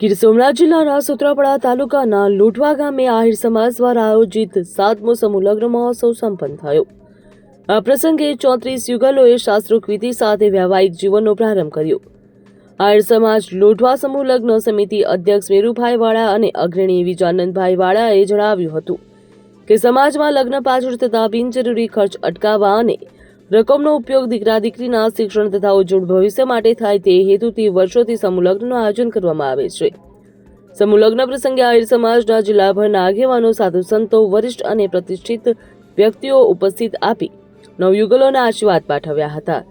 ગીર સોમનાથ જિલ્લાના સૂત્રાપાડા તાલુકાના લોઢવા ગામે આહિર સમાજ દ્વારા આયોજિત 7મો સમૂહ લગ્ન મહોત્સવ સંપન્ન થયો। આ પ્રસંગે 34 યુગલોએ શાસ્ત્રોક્ત વિધિ સાથે વૈવાહિક જીવનનો પ્રારંભ કર્યો। આહિર સમાજ લોઢવા સમૂહ લગ્ન સમિતિ અધ્યક્ષ મેરુભાઈ વાળા અને અગ્રણી વિજાનંદભાઈ વાળાએ જણાવ્યું હતું કે સમાજમાં લગ્ન પાછળ થતા બિનજરૂરી ખર્ચ અટકાવવા અને રકમનો ઉપયોગ દીકરા દીકરીના શિક્ષણ તથા ઉજ્જવળ ભવિષ્ય માટે થાય તે હેતુથી વર્ષોથી સમૂહ લગ્નનું આયોજન કરવામાં આવે છે। સમૂહ લગ્ન પ્રસંગે આહિર સમાજના જિલ્લાભરના આગેવાનો, સાધુ સંતો, વરિષ્ઠ અને પ્રતિષ્ઠિત વ્યક્તિઓ ઉપસ્થિત આપી નવયુગલોને આશીર્વાદ પાઠવ્યા હતા।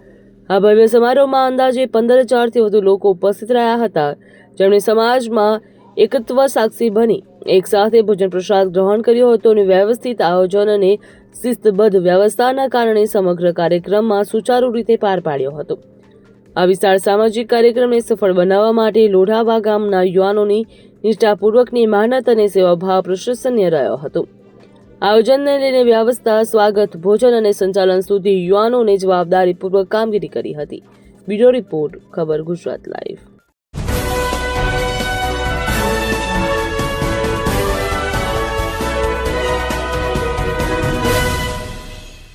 આ ભવ્ય સમારોહમાં અંદાજે 15,000થી વધુ લોકો ઉપસ્થિત રહ્યા હતા, જેમણે સમાજમાં એકત્વ સાક્ષી બની એક સાથે ભોજન પ્રસાદ ગ્રહણ કર્યો હતો અને વ્યવસ્થિત આયોજન અને શિસ્તબદ્ધ વ્યવસ્થાના કારણે સમગ્ર કાર્યક્રમમાં સુચારુ રીતે પાર પાડ્યો હતો। આ વિશાળ સામાજિક કાર્યક્રમને સફળ બનાવવા માટે લોઢાવા ગામના યુવાનોની નિષ્ઠાપૂર્વકની મહેનત અને સેવાભાવ પ્રશંસનીય રહ્યો હતો। આયોજનને લઈને વ્યવસ્થા, સ્વાગત, ભોજન અને સંચાલન સુધી યુવાનોને જવાબદારીપૂર્વક કામગીરી કરી હતી। બ્યુરો રિપોર્ટ, ખબર ગુજરાત લાઈવ।